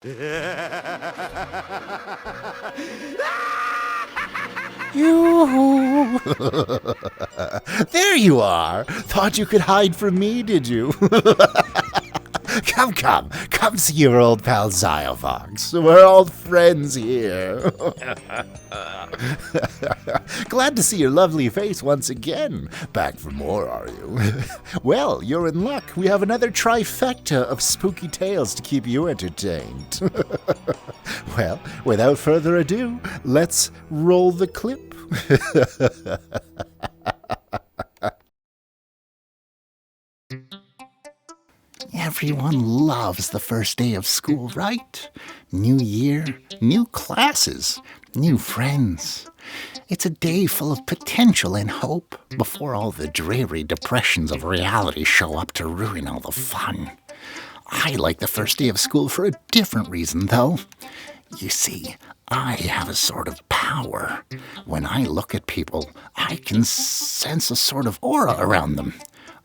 You. There you are. Thought you could hide from me, did you? Come see your old pal Xiovox. We're old friends here. Glad to see your lovely face once again. Back for more, are you? Well, you're in luck. We have another trifecta of spooky tales to keep you entertained. Well, without further ado, let's roll the clip. Everyone loves the first day of school, right? New year, new classes, new friends. It's a day full of potential and hope before all the dreary depressions of reality show up to ruin all the fun. I like the first day of school for a different reason, though. You see, I have a sort of power. When I look at people, I can sense a sort of aura around them.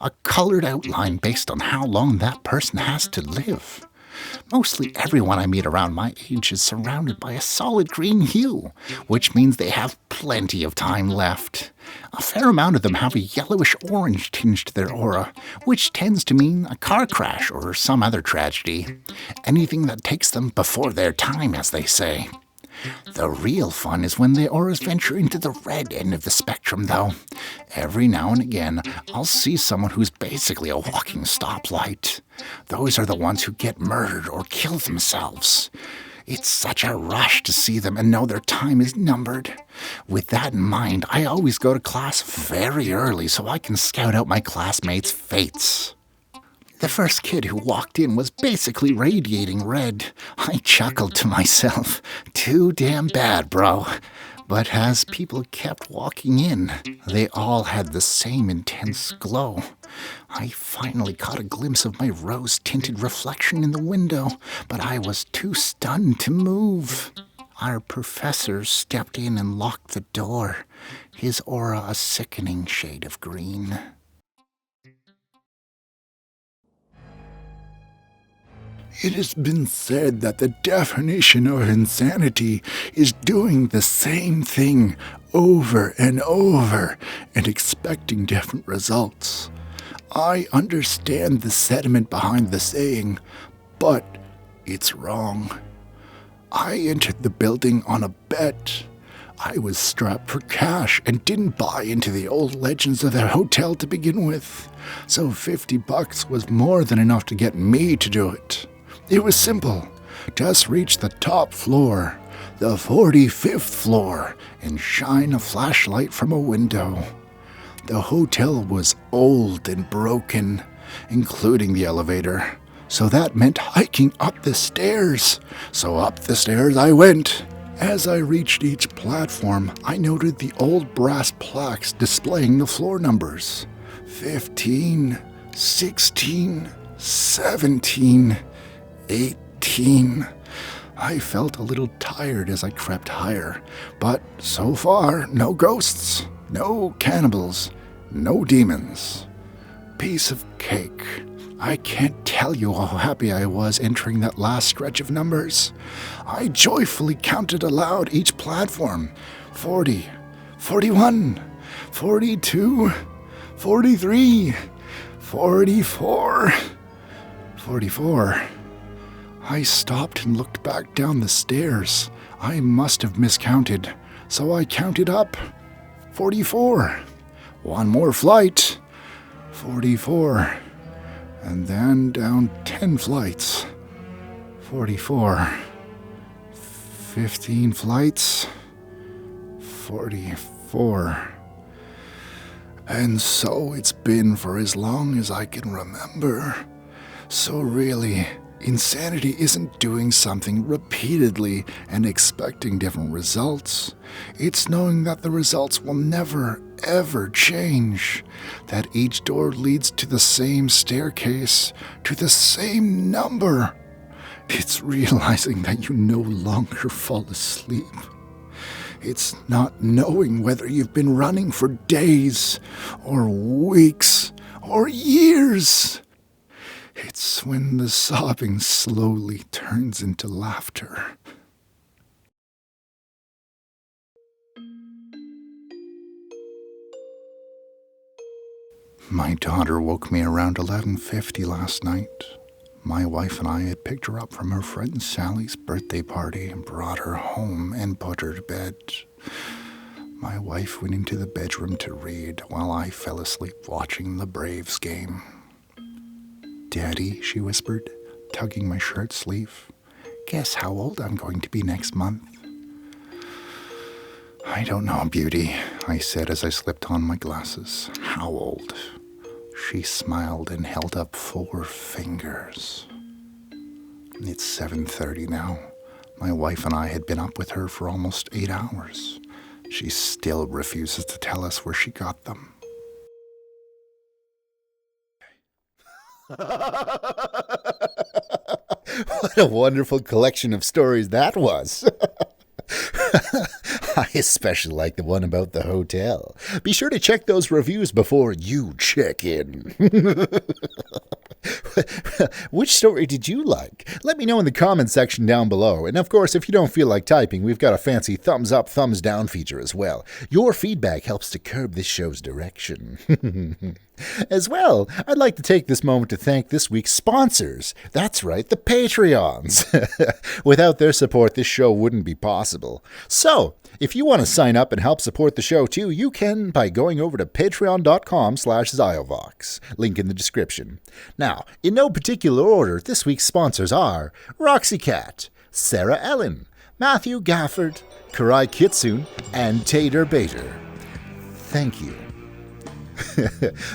A colored outline based on how long that person has to live. Mostly everyone I meet around my age is surrounded by a solid green hue, which means they have plenty of time left. A fair amount of them have a yellowish-orange tinge to their aura, which tends to mean a car crash or some other tragedy. Anything that takes them before their time, as they say. The real fun is when the auras venture into the red end of the spectrum, though. Every now and again, I'll see someone who's basically a walking stoplight. Those are the ones who get murdered or kill themselves. It's such a rush to see them and know their time is numbered. With that in mind, I always go to class very early so I can scout out my classmates' fates. The first kid who walked in was basically radiating red. I chuckled to myself. Too damn bad, bro. But as people kept walking in, they all had the same intense glow. I finally caught a glimpse of my rose-tinted reflection in the window, but I was too stunned to move. Our professor stepped in and locked the door, his aura a sickening shade of green. It has been said that the definition of insanity is doing the same thing over and over and expecting different results. I understand the sentiment behind the saying, but it's wrong. I entered the building on a bet. I was strapped for cash and didn't buy into the old legends of the hotel to begin with, so $50 was more than enough to get me to do it. It was simple. Just reach the top floor, the 45th floor, and shine a flashlight from a window. The hotel was old and broken, including the elevator, so that meant hiking up the stairs. So up the stairs I went. As I reached each platform, I noted the old brass plaques displaying the floor numbers. 15, 16, 17... 18. I felt a little tired as I crept higher, but so far, no ghosts, no cannibals, no demons. Piece of cake. I can't tell you how happy I was entering that last stretch of numbers. I joyfully counted aloud each platform. 40, 41, 42, 43, 44, 44. I stopped and looked back down the stairs. I must have miscounted, so I counted up. 44. One more flight. 44. And then down 10 flights. 44. 15 flights. 44. And so it's been for as long as I can remember. So really, insanity isn't doing something repeatedly and expecting different results. It's knowing that the results will never, ever change. That each door leads to the same staircase, to the same number. It's realizing that you no longer fall asleep. It's not knowing whether you've been running for days, or weeks, or years. It's when the sobbing slowly turns into laughter. My daughter woke me around 11:50 last night. My wife and I had picked her up from her friend Sally's birthday party and brought her home and put her to bed. My wife went into the bedroom to read while I fell asleep watching the Braves game. "Daddy," she whispered, tugging my shirt sleeve, "guess how old I'm going to be next month?" "I don't know, beauty," I said as I slipped on my glasses. "How old?" She smiled and held up 4 fingers. "It's 7:30 now. My wife and I had been up with her for almost 8 hours. She still refuses to tell us where she got them." What a wonderful collection of stories that was. I especially like the one about the hotel. Be sure to check those reviews before you check in. Which story did you like? Let me know in the comments section down below. And of course, if you don't feel like typing, we've got a fancy thumbs up, thumbs down feature as well. Your feedback helps to curb this show's direction. As well, I'd like to take this moment to thank this week's sponsors. That's right, the Patreons. Without their support, this show wouldn't be possible. So, if you want to sign up and help support the show too, you can by going over to patreon.com/Xiovox. Link in the description. Now, in no particular order, this week's sponsors are Roxy Cat, Sarah Ellen, Matthew Gafford, Karai Kitsune, and Tater Bater. Thank you.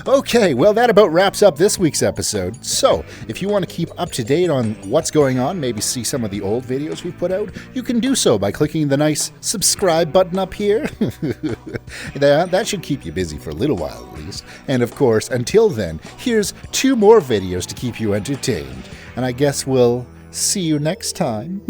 Okay, well, that about wraps up this week's episode. So, if you want to keep up to date on what's going on, maybe see some of the old videos we've put out, you can do so by clicking the nice subscribe button up here. That should keep you busy for a little while at least. And of course, until then, here's 2 more videos to keep you entertained. And I guess we'll see you next time.